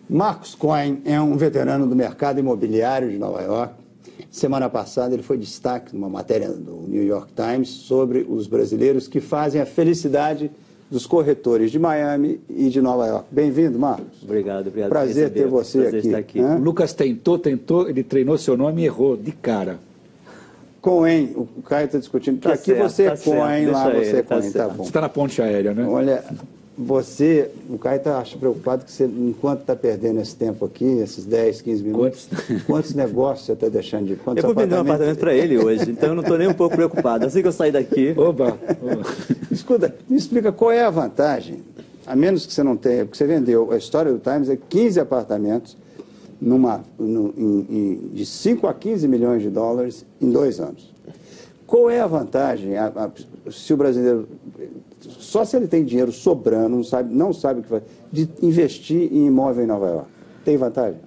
Marcus Cohen é um veterano do mercado imobiliário de Nova York. Semana passada ele foi destaque numa matéria do New York Times sobre os brasileiros que fazem a felicidade dos corretores de Miami e de Nova York. Bem-vindo, Marcos. Obrigado. Prazer ter você aqui. O Lucas tentou, ele treinou seu nome e errou de cara. Cohen, o Caio está discutindo. Tá aqui certo, você é tá Cohen, certo, lá deixa você ele, é tá Cohen, tá certo. bom. Você está na ponte aérea, né? Olha, o Caio está preocupado que você, enquanto está perdendo esse tempo aqui, esses 10, 15 minutos, quantos negócios você está deixando de... Eu vou vender um apartamento para ele hoje, então eu não estou nem um pouco preocupado. Assim que eu sair daqui... Oba. Escuta, me explica qual é a vantagem, a menos que você não tenha, porque você vendeu, a história do Times é 15 apartamentos de 5 a 15 milhões de dólares em 2 anos. Qual é a vantagem, se o brasileiro, só se ele tem dinheiro sobrando, não sabe o que fazer, de investir em imóvel em Nova York? Tem vantagem?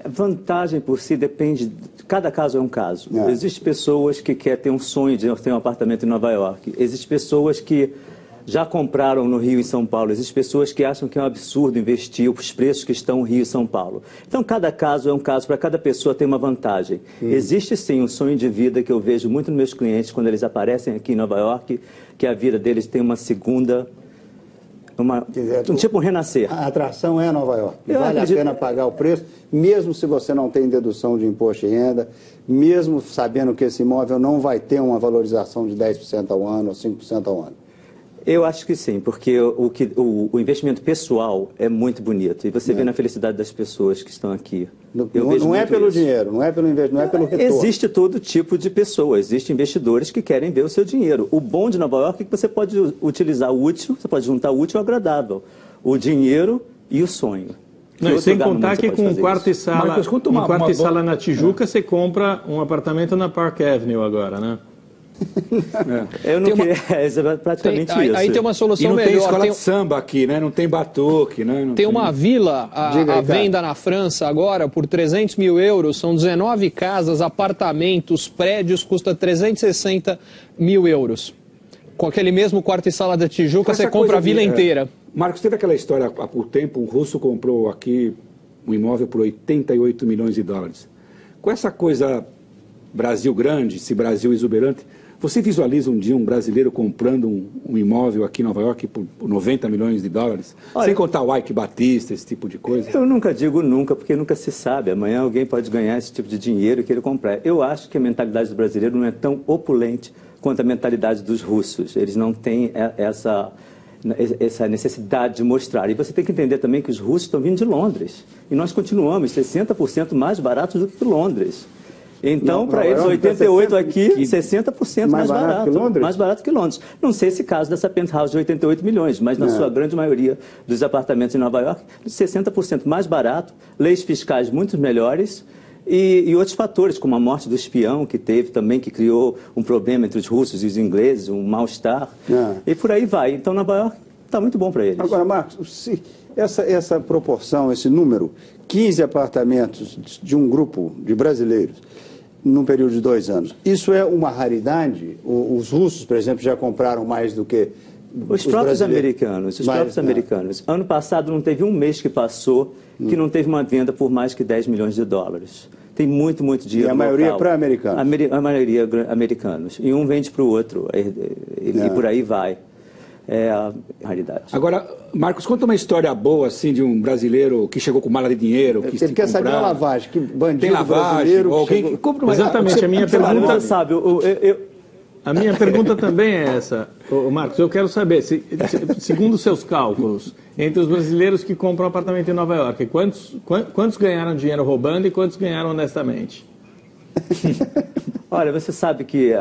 Vantagem por si depende, cada caso é um caso. Existem pessoas que querem ter um sonho de ter um apartamento em Nova York. Existem pessoas que já compraram no Rio e São Paulo. Existem pessoas que acham que é um absurdo investir os preços que estão no Rio e São Paulo. Então, cada caso é um caso, para cada pessoa tem uma vantagem. Existe, sim, um sonho de vida que eu vejo muito nos meus clientes quando eles aparecem aqui em Nova York, que a vida deles tem uma segunda... tipo um renascer. A atração é Nova York. Vale a pena pagar o preço, mesmo se você não tem dedução de imposto de renda, mesmo sabendo que esse imóvel não vai ter uma valorização de 10% ao ano ou 5% ao ano. Eu acho que sim, porque o investimento pessoal é muito bonito. E você vê na felicidade das pessoas que estão aqui. Não é pelo dinheiro, não é pelo investimento, não é pelo retorno. Existe todo tipo de pessoa. Existem investidores que querem ver o seu dinheiro. O bom de Nova York é que você pode utilizar o útil, você pode juntar o útil ao agradável. O dinheiro e o sonho. Não, sem contar que com um quarto e sala, Marcos, sala na Tijuca, você compra um apartamento na Park Avenue agora, né? Eu não queria, é praticamente isso. Aí tem uma solução melhor. melhor. Tem escola de samba aqui, né? Não tem batuque, né? Não tem uma vila à venda na França agora por 300 mil euros. São 19 casas, apartamentos, prédios, custa 360 mil euros. Com aquele mesmo quarto e sala da Tijuca, você compra a vila inteira. Marcos, teve aquela história há pouco tempo, um russo comprou aqui um imóvel por 88 milhões de dólares. Com essa coisa Brasil grande, esse Brasil exuberante, você visualiza um dia um brasileiro comprando um imóvel aqui em Nova York por 90 milhões de dólares? Olha, sem contar o Ike Batista, esse tipo de coisa? Eu nunca digo nunca, porque nunca se sabe. Amanhã alguém pode ganhar esse tipo de dinheiro e querer comprar. Eu acho que a mentalidade do brasileiro não é tão opulente quanto a mentalidade dos russos. Eles não têm essa necessidade de mostrar. E você tem que entender também que os russos estão vindo de Londres. E nós continuamos 60% mais baratos do que Londres. Então, para eles, 88 aqui, 60% mais barato. Mais barato que Londres. Não sei esse caso dessa penthouse de 88 milhões, mas na sua grande maioria dos apartamentos em Nova York, 60% mais barato, leis fiscais muito melhores e outros fatores, como a morte do espião que teve também, que criou um problema entre os russos e os ingleses, um mal-estar. E por aí vai. Então, Nova York está muito bom para eles. Agora, Marcos, se essa proporção, esse número, 15 apartamentos de um grupo de brasileiros, num período de 2 anos. Isso é uma raridade? Os russos, por exemplo, já compraram mais do que os próprios americanos. Ano passado não teve um mês que passou que não teve uma venda por mais que 10 milhões de dólares. Tem muito dinheiro. E a maioria para americanos? A maioria americanos. E um vende para o outro. E por aí vai. É a raridade. Agora, Marcos, conta uma história boa, assim, de um brasileiro que chegou com mala de dinheiro. Ele quer saber a lavagem, que bandido tem lavagem, brasileiro... Alguém que compra uma... Exatamente, a minha pergunta... sabe, A minha pergunta também é essa, Marcos, eu quero saber, segundo os seus cálculos, entre os brasileiros que compram um apartamento em Nova York, quantos ganharam dinheiro roubando e quantos ganharam honestamente? Olha, você sabe que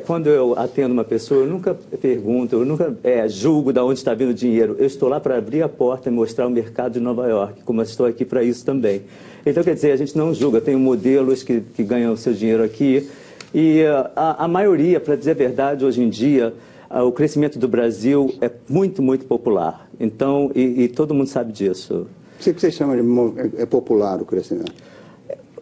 quando eu atendo uma pessoa, eu nunca pergunto, eu nunca julgo de onde está vindo o dinheiro. Eu estou lá para abrir a porta e mostrar o mercado de Nova York, como eu estou aqui para isso também. Então, quer dizer, a gente não julga. Tem modelos que ganham o seu dinheiro aqui. E a maioria, para dizer a verdade, hoje em dia, o crescimento do Brasil é muito popular. Então, e todo mundo sabe disso. O que você chama de popular o crescimento?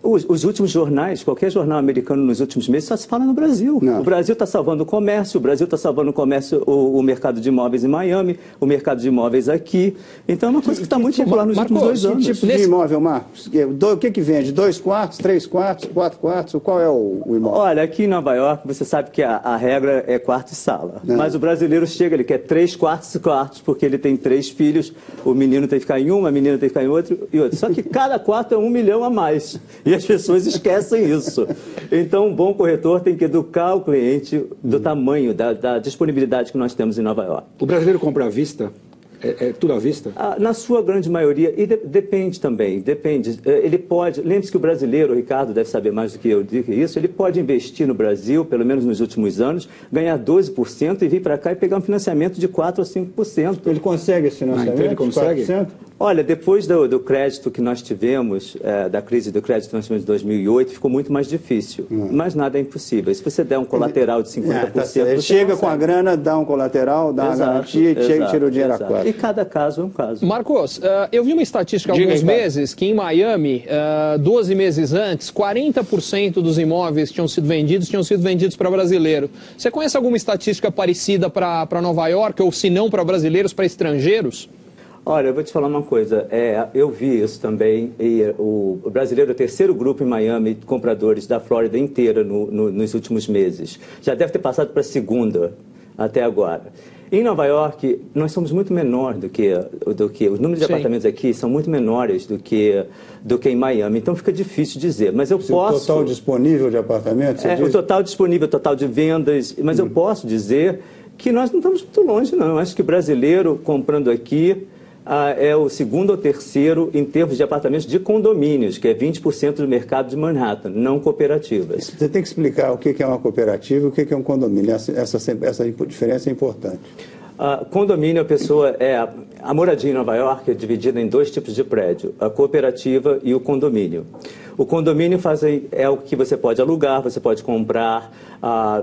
Os últimos jornais, qualquer jornal americano nos últimos meses, só se fala no Brasil. Não. O Brasil está salvando o comércio, o Brasil está salvando o comércio, o mercado de imóveis em Miami, o mercado de imóveis aqui. Então é uma coisa que está muito popular nos últimos 2 anos. Que tipo de imóvel, Marcos? O que vende? 2 quartos, 3 quartos, 4 quartos? Qual é o imóvel? Olha, aqui em Nova York, você sabe que a regra é quarto e sala. Mas o brasileiro chega, ele quer 3 quartos e quartos, porque ele tem 3 filhos, o menino tem que ficar em um, a menina tem que ficar em outro e outro. Só que cada quarto é 1 milhão a mais. E as pessoas esquecem isso. Então, um bom corretor tem que educar o cliente do tamanho, da disponibilidade que nós temos em Nova York. O brasileiro compra à vista? É tudo à vista? Na sua grande maioria, e depende também, depende. Ele pode, lembre-se que o brasileiro, o Ricardo deve saber mais do que eu digo isso, ele pode investir no Brasil, pelo menos nos últimos anos, ganhar 12% e vir para cá e pegar um financiamento de 4% a 5%. Ele consegue esse financiamento? Então ele consegue? 4%? Olha, depois do crédito que nós tivemos, da crise do crédito que nós tivemos em 2008, ficou muito mais difícil. Mas nada é impossível. Se você der um colateral de 50%... Ele chega com a grana, dá um colateral, dá uma garantia, chega e tira o dinheiro a quatro. E cada caso é um caso. Marcos, eu vi uma estatística há alguns meses que em Miami, 12 meses antes, 40% dos imóveis que tinham sido vendidos para brasileiro. Você conhece alguma estatística parecida para Nova York, ou se não para brasileiros, para estrangeiros? Olha, eu vou te falar uma coisa, eu vi isso também, e o brasileiro é o terceiro grupo em Miami de compradores da Flórida inteira nos últimos meses. Já deve ter passado para a segunda até agora. Em Nova York, nós somos muito menor do que os números de apartamentos aqui são muito menores do que em Miami, então fica difícil dizer. Mas eu posso... O total disponível de apartamentos? O total disponível, o total de vendas, mas eu posso dizer que nós não estamos muito longe, não. Eu acho que o brasileiro comprando aqui é o segundo ou terceiro em termos de apartamentos de condomínios, que é 20% do mercado de Manhattan, não cooperativas. Você tem que explicar o que é uma cooperativa e o que é um condomínio. Essa diferença é importante. Condomínio, a moradia em Nova York é dividida em 2 tipos de prédio, a cooperativa e o condomínio. O condomínio é o que você pode alugar, você pode comprar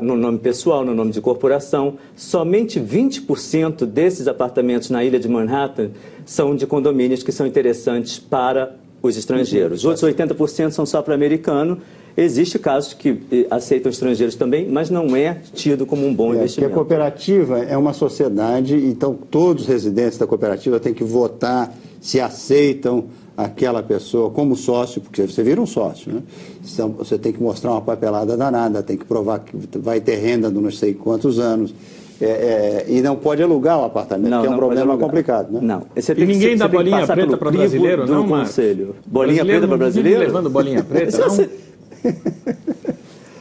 no nome pessoal, no nome de corporação. Somente 20% desses apartamentos na ilha de Manhattan são de condomínios que são interessantes para os estrangeiros. Os outros 80% são só para americano. Existem casos que aceitam estrangeiros também, mas não é tido como um bom investimento. Porque a cooperativa é uma sociedade, então todos os residentes da cooperativa têm que votar se aceitam aquela pessoa como sócio, porque você vira um sócio, né? Então, você tem que mostrar uma papelada danada, tem que provar que vai ter renda de não sei quantos anos. E não pode alugar o apartamento, que é um problema complicado, né? Não. E ninguém dá bolinha preta para brasileiro, não, Marcos? Bolinha preta para brasileiro? Levando bolinha preta, não?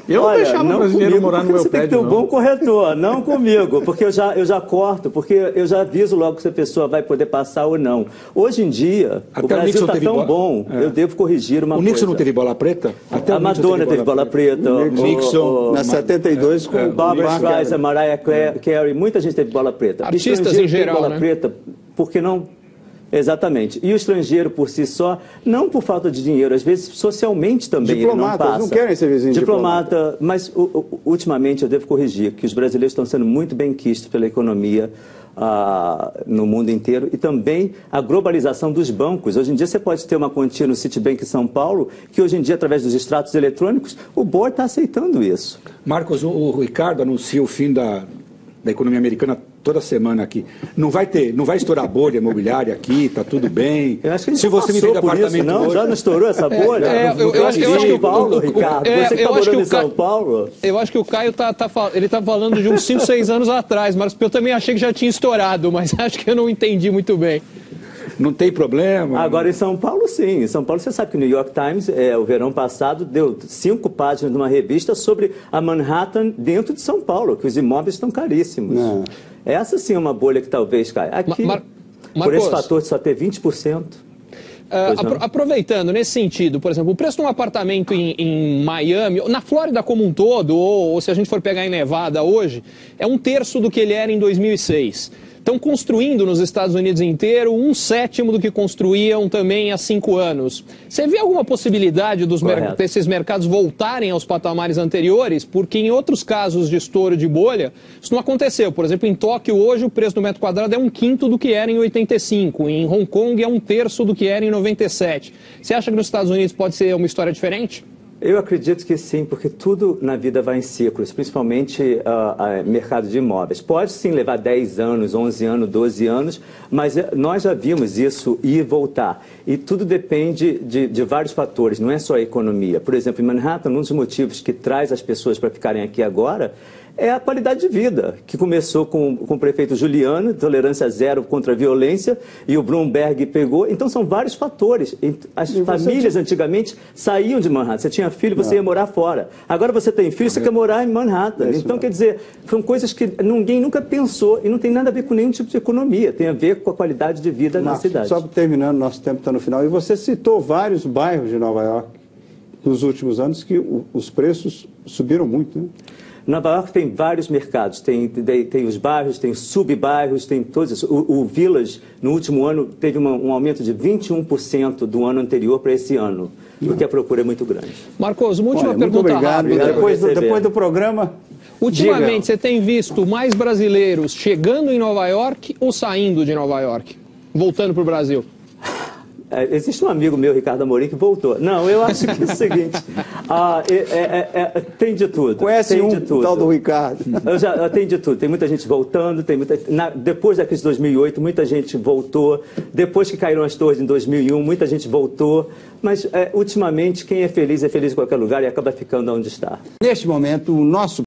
Eu não Olha, deixava o brasileiro morar no meu você prédio. Tem que ter um bom corretor, não comigo, porque eu já corto, porque eu já aviso logo se a pessoa vai poder passar ou não. Hoje em dia, o Brasil está tão bom, eu devo corrigir uma coisa. O Nixon não teve bola preta? Até a Madonna teve bola preta. O Nixon, na 72, com o Barbra Streisand, Mariah Carey, muita gente teve bola preta. Artistas em geral, bola preta, porque não... Exatamente. E o estrangeiro por si só, não por falta de dinheiro, às vezes socialmente também Diplomatas, ele não passa. não querem ser vizinhos de diplomata. Mas ultimamente eu devo corrigir que os brasileiros estão sendo muito bem quistos pela economia no mundo inteiro e também a globalização dos bancos. Hoje em dia você pode ter uma quantia no Citibank em São Paulo, que hoje em dia, através dos extratos eletrônicos, o board está aceitando isso. Marcos, o Ricardo anuncia o fim da economia americana toda semana aqui. Não vai estourar a bolha imobiliária aqui, está tudo bem. Eu acho que a gente se você me vende apartamento não, hoje... já não estourou essa bolha? Eu acho que São Paulo, Ricardo. Você que está morando em São Paulo? Eu acho que o Caio está falando de uns 5, 6 anos atrás, mas eu também achei que já tinha estourado, mas acho que eu não entendi muito bem. Não tem problema. Agora, em São Paulo, sim. Em São Paulo, você sabe que o New York Times, o verão passado, deu 5 páginas de uma revista sobre a Manhattan dentro de São Paulo, que os imóveis estão caríssimos. Não. Essa, sim, é uma bolha que talvez caia. Aqui, por esse fator de só ter 20%. Aproveitando, nesse sentido, por exemplo, o preço de um apartamento em Miami, na Flórida como um todo, ou se a gente for pegar em Nevada hoje, é 1/3 do que ele era em 2006. estão construindo nos Estados Unidos inteiro 1/7 do que construíam também há 5 anos. Você vê alguma possibilidade desses mercados voltarem aos patamares anteriores? Porque em outros casos de estouro de bolha, isso não aconteceu. Por exemplo, em Tóquio hoje o preço do metro quadrado é 1/5 do que era em 85. Em Hong Kong é 1/3 do que era em 97. Você acha que nos Estados Unidos pode ser uma história diferente? Eu acredito que sim, porque tudo na vida vai em ciclos, principalmente mercado de imóveis. Pode sim levar 10 anos, 11 anos, 12 anos, mas nós já vimos isso ir e voltar. E tudo depende de vários fatores, não é só a economia. Por exemplo, em Manhattan, um dos motivos que traz as pessoas para ficarem aqui agora é a qualidade de vida, que começou com o prefeito Giuliani, tolerância zero contra a violência, e o Bloomberg pegou. Então, são vários fatores. As famílias antigamente saíam de Manhattan. Você tinha filho, você ia morar fora. Agora você tem filho, você quer morar em Manhattan. Então, quer dizer, são coisas que ninguém nunca pensou e não tem nada a ver com nenhum tipo de economia. Tem a ver com a qualidade de vida na cidade. Só terminando, nosso tempo está no final. E você citou vários bairros de Nova York nos últimos anos que os preços subiram muito, né? Nova York tem vários mercados, tem os bairros, tem sub-bairros, tem todos isso. O Village, no último ano, teve um aumento de 21% do ano anterior para esse ano, porque a procura é muito grande. Marcos, uma última pergunta muito obrigado. rápida. Depois do programa... Ultimamente, você tem visto mais brasileiros chegando em Nova York ou saindo de Nova York? Voltando para o Brasil? Existe um amigo meu, Ricardo Amorim, que voltou. Não, eu acho que é o seguinte, tem de tudo. Conhece tem um de tudo. tal do Ricardo. Tem de tudo. Tem muita gente voltando, depois da crise de 2008, muita gente voltou. Depois que caíram as torres em 2001, muita gente voltou. Mas, ultimamente, quem é feliz em qualquer lugar e acaba ficando onde está. Neste momento, o nosso